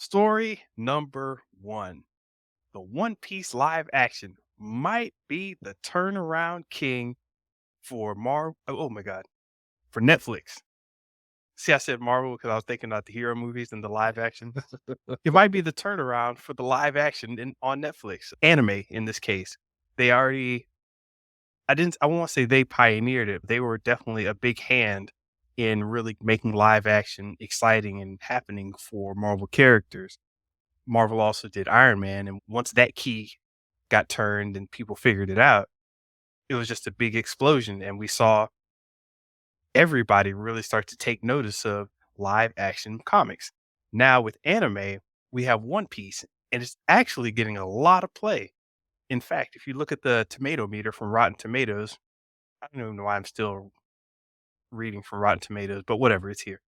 Story number one. The One Piece live action might be the turnaround king for oh my god, for Netflix. See, I said Marvel because I was thinking about the hero movies and the live action. It might be the turnaround for the live action on Netflix. Anime in this case. They already I won't say they pioneered it. They were definitely a big hand in really making live action exciting and happening for Marvel characters. Marvel also did Iron Man, and once that key got turned and people figured it out, it was just a big explosion, and we saw everybody really start to take notice of live action comics. Now with anime, we have One Piece, and it's actually getting a lot of play. In fact, if you look at the tomato meter from Rotten Tomatoes, I don't even know why I'm still reading from Rotten Tomatoes, but whatever, it's here.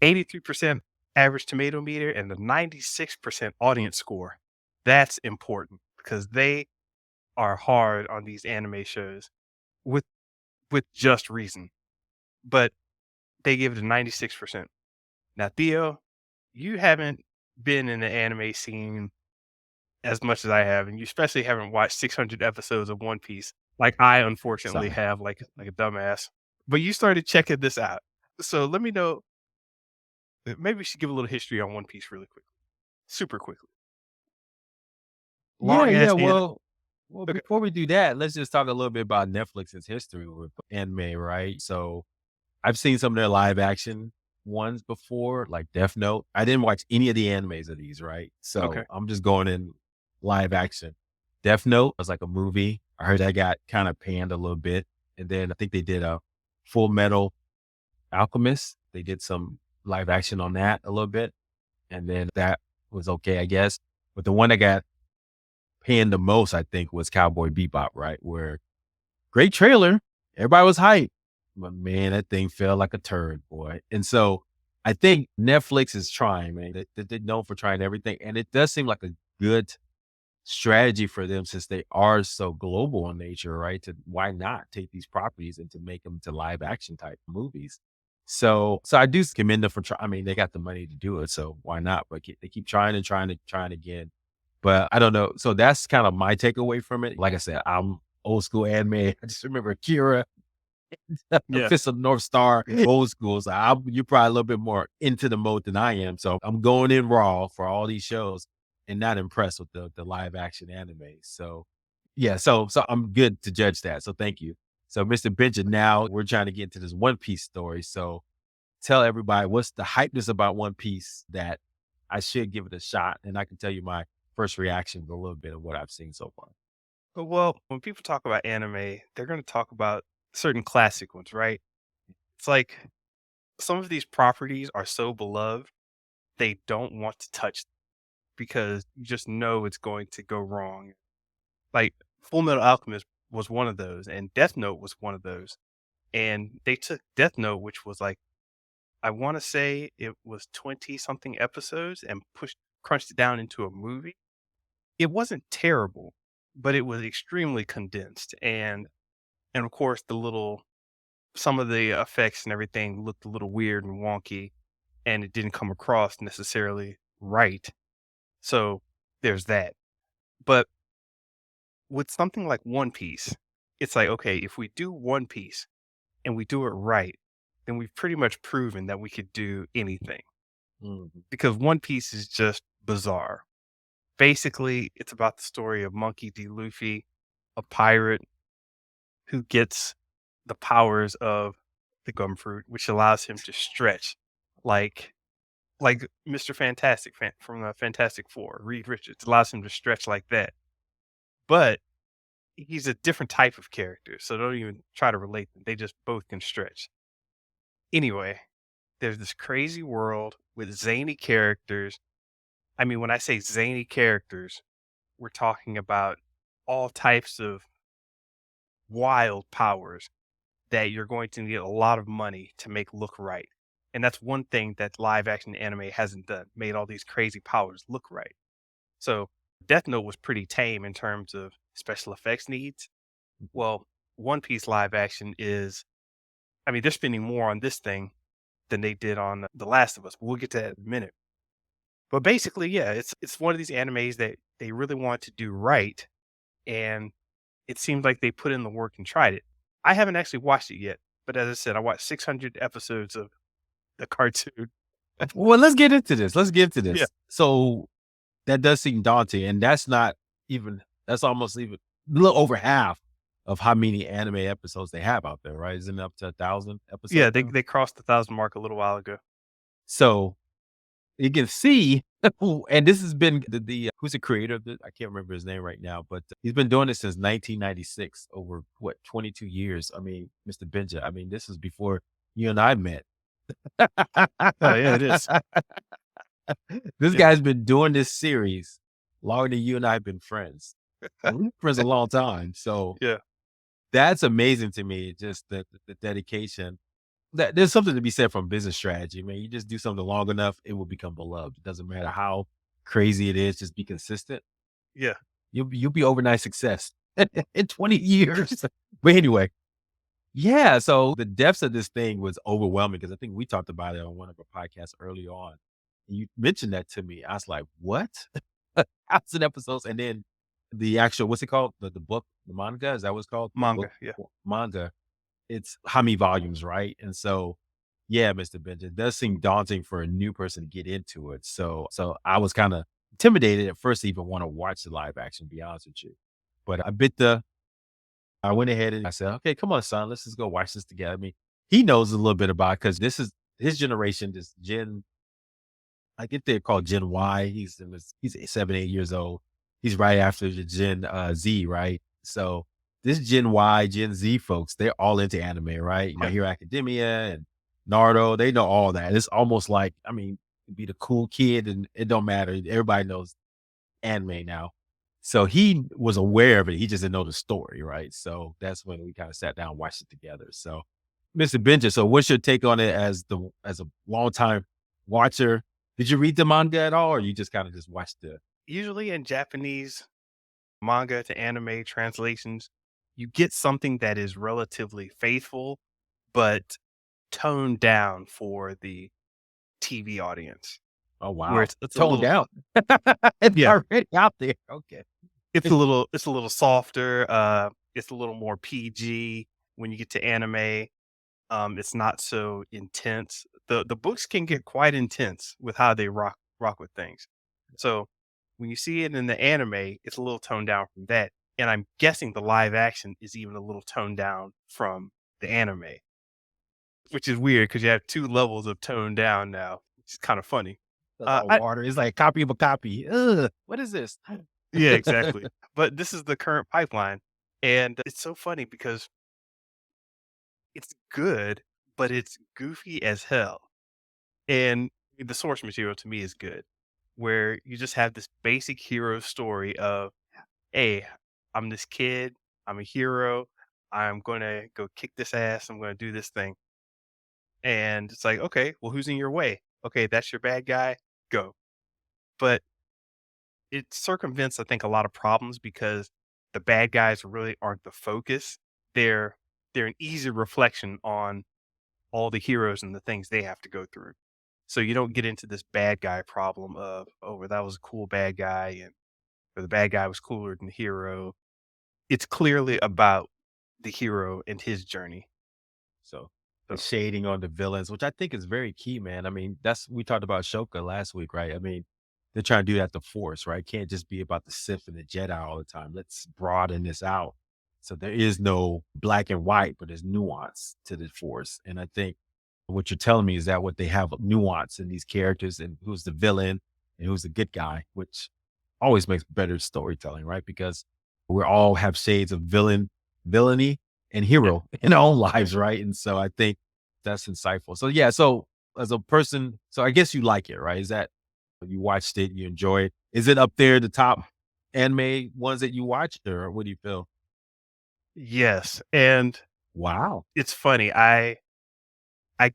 83% average tomato meter and the 96% audience score. That's important because they are hard on these anime shows with just reason. But they give it a 96%. Now, Theo, you haven't been in the anime scene as much as I have, and you especially haven't watched 600 episodes of One Piece like I unfortunately Sorry. have, like a dumbass. But you started checking this out. So let me know. Maybe we should give a little history on One Piece really quick, super quickly. Yeah, Long yeah. ass and Well, okay. before we do that, let's just talk a little bit about Netflix's history with anime, right? So I've seen some of their live action ones before, like Death Note. I didn't watch any of the animes of these, right? Okay. So I'm just going in live action. Death Note was like a movie. I heard that got kind of panned a little bit. And then I think they did a Full Metal Alchemist. They did some live action on that a little bit. And then that was okay, I guess. But the one that got panned the most, I think, was Cowboy Bebop, right? Where great trailer, everybody was hyped, but man, that thing felt like a turd, boy. And so I think Netflix is trying, man. They're known for trying everything, and it does seem like a good strategy for them since they are so global in nature, right? To why not take these properties and to make them to live action type movies? So I do commend them for trying. I mean, they got the money to do it, so why not? But they keep trying and trying and trying again. But I don't know. So that's kind of my takeaway from it. Like I said, I'm old school anime. I just remember Akira, Yeah. Fist of the North Star, old school. So you're probably a little bit more into the mode than I am. So I'm going in raw for all these shows and not impressed with the live action anime. So yeah, so I'm good to judge that. So thank you. So Mr. Benja, now we're trying to get into this One Piece story. So tell everybody what's the hypeness about One Piece that I should give it a shot, and I can tell you my first reaction to a little bit of what I've seen so far. Well, when people talk about anime, they're going to talk about certain classic ones, right? It's like some of these properties are so beloved, they don't want to touch because you just know it's going to go wrong. Like Full Metal Alchemist was one of those, and Death Note was one of those. And they took Death Note, which was like, I want to say it was 20 something episodes, and crunched it down into a movie. It wasn't terrible, but it was extremely condensed. And of course, some of the effects and everything looked a little weird and wonky, and it didn't come across necessarily right. So there's that. But with something like One Piece, it's like, okay, if we do One Piece and we do it right, then we've pretty much proven that we could do anything Mhm. because One Piece is just bizarre. Basically, it's about the story of Monkey D. Luffy, a pirate who gets the powers of the gum fruit, which allows him to stretch like Mr. From the Fantastic Four, Reed Richards allows him to stretch like that. But he's a different type of character, so don't even try to relate them. They just both can stretch. Anyway, there's this crazy world with zany characters. I mean, when I say zany characters, we're talking about all types of wild powers that you're going to need a lot of money to make look right. And that's one thing that live action anime hasn't done, made all these crazy powers look right. So Death Note was pretty tame in terms of special effects needs. Well, One Piece live action is, I mean, they're spending more on this thing than they did on The Last of Us. But we'll get to that in a minute. But basically, yeah, it's one of these animes that they really want to do right, and it seems like they put in the work and tried it. I haven't actually watched it yet, but as I said, I watched 600 episodes of the cartoon. Well, let's get into this. Let's get into Yeah. this. So that does seem daunting, and that's not even that's almost even a little over half of how many anime episodes they have out there, right? Isn't it up to 1,000 Yeah, episodes they now? they crossed the 1,000 mark a little while ago. So you can see, and this has been the who's the creator of this? I can't remember his name right now, but he's been doing this since 1996, over what 22 years. I mean, Mr. Benja. I mean, this is before you and I met. Oh, yeah, it is. This Yeah, guy's been doing this series longer than you and I have been friends. And we've been friends a long time. So yeah, that's amazing to me, just the dedication. That there's something to be said from business strategy, man. You just do something long enough, it will become beloved. It doesn't matter how crazy it is, just be consistent. yeah. You'll be overnight success in 20 years. But anyway, yeah, so the depths of this thing was overwhelming because I think we talked about it on one of our podcasts early on. You mentioned that to me. I was like, "What?" 1,000 episodes, and then the actual what's it called? The book, the manga, is that what it's called? The book Manga, yeah. manga. It's how many volumes, right? And so, yeah, Mr. Benja, it does seem daunting for a new person to get into it. So I was kinda intimidated at first to even wanna watch the live action, to be honest with you. But I went ahead and I said, "Okay, come on, son, let's just go watch this together." I mean, he knows a little bit about because this is his generation, this Gen I get they're called Gen Y. He's 7, 8 years old. He's right after the Gen Z, right? So this Gen Y, Gen Z folks, they're all into anime, right? My Yeah. Hero Academia and Naruto, they know all that. It's almost like, I mean, be the cool kid and it don't matter. Everybody knows anime now. So he was aware of it. He just didn't know the story, right? So that's when we kind of sat down and watched it together. So, Mr. Benja, so what's your take on it as a longtime watcher? Did you read the manga at all, or you just kind of just watched the Usually in Japanese manga to anime translations, you get something that is relatively faithful, but toned down for the TV audience, oh where wow, it's a toned little down. It's yeah, already out there. Okay. it's a little softer, it's a little more PG when you get to anime. It's not so intense. The books can get quite intense with how they rock with things. So when you see it in the anime, it's a little toned down from that. And I'm guessing the live action is even a little toned down from the anime, which is weird because you have two levels of toned down now, which is kind of funny. That's all I water. It's like a copy of a copy. Ugh, what is this? Yeah, exactly. But this is the current pipeline, and it's so funny because it's good, but it's goofy as hell. And the source material to me is good, where you just have this basic hero story of, "Hey, I'm this kid, I'm a hero, I'm gonna go kick this ass, I'm gonna do this thing." And it's like, "Okay, well, who's in your way? Okay, that's your bad guy, go." But it circumvents, I think, a lot of problems because the bad guys really aren't the focus. They're they're an easy reflection on all the heroes and the things they have to go through. So you don't get into this bad guy problem of, oh, well, that was a cool bad guy and or the bad guy was cooler than the hero. It's clearly about the hero and his journey. So the So shading on the villains, which I think is very key, man. I mean, that's we talked about Shoka last week, right? I mean, they're trying to do that to Force, right? Can't just be about the Sith and the Jedi all the time. Let's broaden this out. So there is no black and white, but there's nuance to the Force. And I think what you're telling me is that what they have nuance in these characters and who's the villain and who's the good guy, which always makes better storytelling, right? Because we all have shades of villainy and yeah. hero in our own lives, right? And so I think that's insightful. So yeah, so as a person, so I guess you like it, right? Is that you watched it, you enjoy it? Is it up there the top anime ones that you watched, or what do you feel? Yes. And Wow. it's funny. I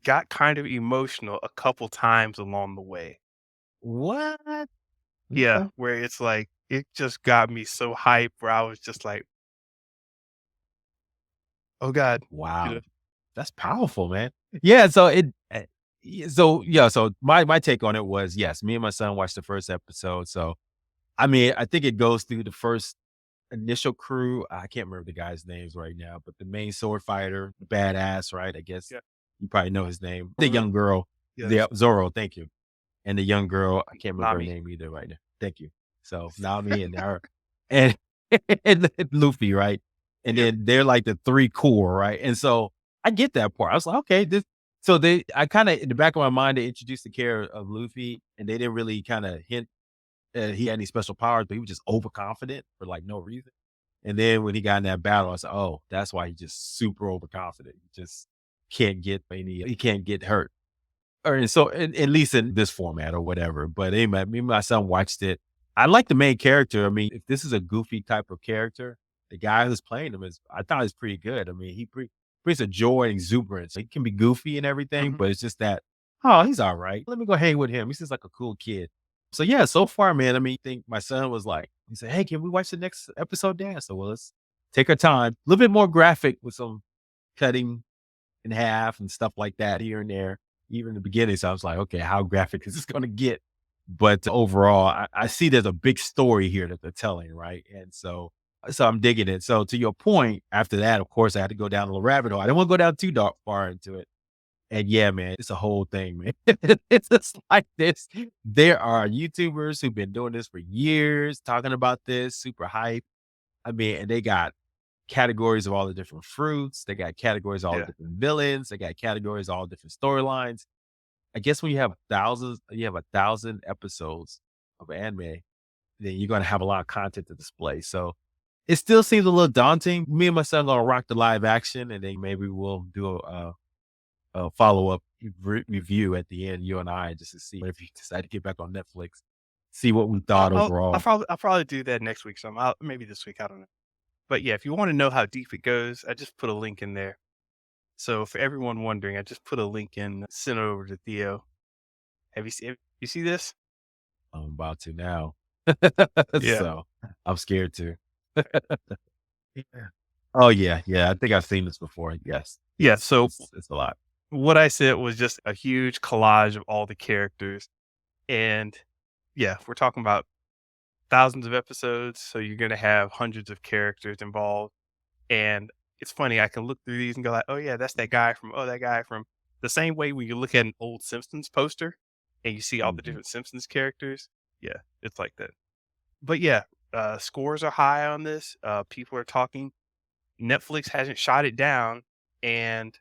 got kind of emotional a couple times along the way. What? Yeah, Okay. where it's like it just got me so hyped where I was just like, oh God, you know, Wow. That's powerful, man. Yeah, so So my take on it was, yes, me and my son watched the first episode. So I mean, I think it goes through the first initial crew. I can't remember the guys' names right now, but the main sword fighter, the badass, right? I guess Yeah. you probably know his name. The Mhm. young girl, the Yes. Zoro, thank you. And the young girl, I can't remember her Nami. name either right now. Thank you. So Nami and her and, and Luffy, right? And Yep. then they're like the three core, right? And so I get that part. I was like, okay, this so I kind of in the back of my mind they introduced the character of Luffy and they didn't really kind of hint he had any special powers, but he was just overconfident for like no reason. And then when he got in that battle, I was like, oh, that's why he's just super overconfident. He just he can't get hurt. Or and so at least in this format or whatever. But anyway, me and my son watched it. I like the main character. I mean, if this is a goofy type of character, the guy who's playing him is I thought he's pretty good. I mean, brings a joy and exuberance. He can be goofy and everything, Mhm. but it's just that, oh, he's all right. Let me go hang with him. He seems like a cool kid. So yeah, so far, man. I mean, I think my son was like, he said, "Hey, can we watch the next episode, Dad?" So well, let's take our time. A little bit more graphic with some cutting in half and stuff like that here and there. Even in the beginning, so I was like, okay, how graphic is this going to get? But overall, I see there's a big story here that they're telling, right? And so I'm digging it. So to your point, after that, of course, I had to go down a little rabbit hole. I didn't want to go down too dark far into it. And yeah, man, it's a whole thing, man. It's just like this. There are YouTubers who've been doing this for years, talking about this, super hype. I mean, and they got categories of all the different fruits. They got categories of all the Yeah. different villains. They got categories of all different storylines. I guess when you have 1,000 episodes of anime, then you're going to have a lot of content to display. So it still seems a little daunting. Me and my son are going to rock the live action, and then maybe we'll do a follow up review at the end, you and I, just to see if you decide to get back on Netflix, see what we thought overall. I'll probably do that next week. Maybe this week. I don't know. But yeah, if you want to know how deep it goes, I just put a link in there. So for everyone wondering, I just put a link in, sent it over to Theo. Have you see this? I'm about to now. Yeah. So I'm scared too. Yeah. Oh yeah, yeah. I think I've seen this before. Yes, Yeah. So it's a lot. what I said was just a huge collage of all the characters. And yeah, we're talking about thousands of episodes. So you're going to have hundreds of characters involved. And it's funny, I can look through these and go like, "Oh, yeah, that's that guy from" the same way when you look at an old Simpsons poster and you see all the Mhm. different Simpsons characters. Yeah, it's like that. But yeah, scores are high on this. People are talking. Netflix hasn't shot it down, and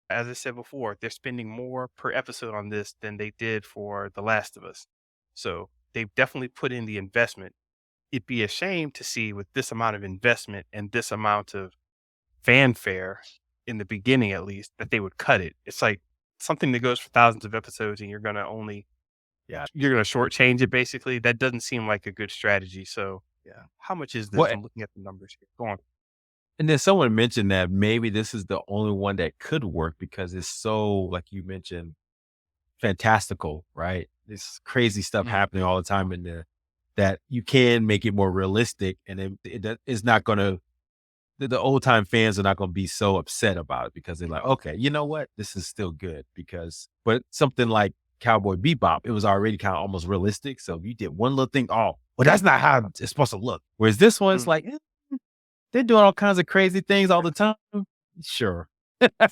as I said before, they're spending more per episode on this than they did for The Last of Us. So, they've definitely put in the investment. It'd be a shame to see with this amount of investment and this amount of fanfare in the beginning at least that they would cut it. It's like something that goes for thousands of episodes and Yeah. you're gonna shortchange it basically. That doesn't seem like a good strategy. So yeah. How much is this? What I'm looking at the numbers here. Go on. and then someone mentioned that maybe this is the only one that could work because it's so, like you mentioned, fantastical, right? This crazy stuff Mhm. happening all the time in there that you can make it more realistic, and it's not going to the old time fans are not going to be so upset about it because they're like, okay, you know what, this is still good because, but something like Cowboy Bebop, it was already kind of almost realistic. So if you did one little thing, oh, well, that's not how it's supposed to look. Whereas this one's Mhm. like, they're doing all kinds of crazy things all the time. Sure.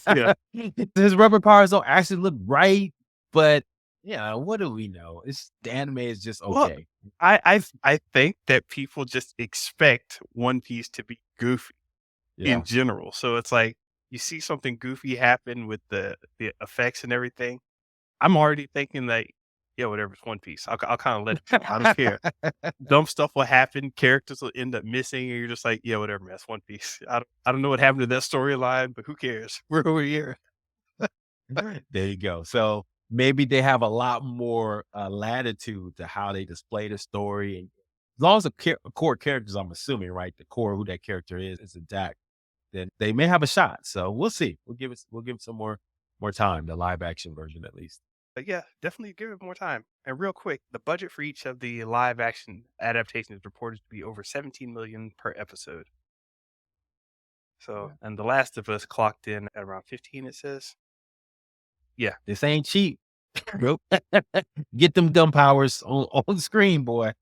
Yeah. His rubber powers don't actually look right, but yeah, what do we know? It's the anime is just Well, okay. I think that people just expect One Piece to be goofy in Yeah. general. So it's like you see something goofy happen with the effects and everything. I'm already thinking like, yeah, whatever, it's One Piece. I'll kind of let it go. I don't care. Dumb stuff will happen, characters will end up missing, and you're just like, "Yeah, whatever, man, it's One Piece." I don't know what happened to that storyline, but who cares? We're over here. There you go. So maybe they have a lot more latitude to how they display the story, and as long as the core characters, I'm assuming, right, the core of who that character is intact, then they may have a shot. So we'll see. We'll give it some more time, the live action version at least. But yeah, definitely give it more time. And real quick, the budget for each of the live action adaptations is reported to be over 17 million per episode. So, Yeah. and The Last of Us clocked in at around 15, it says. Yeah, This ain't cheap. Nope. Get them dumb powers on the screen, boy.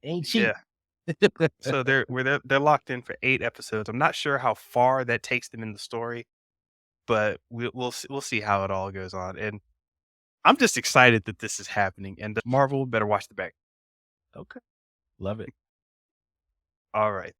Ain't cheap. yeah. So they're locked in for 8 episodes. I'm not sure how far that takes them in the story, but we'll see how it all goes on, and I'm just excited that this is happening, and Marvel better watch the back. Okay. Love it. Alright.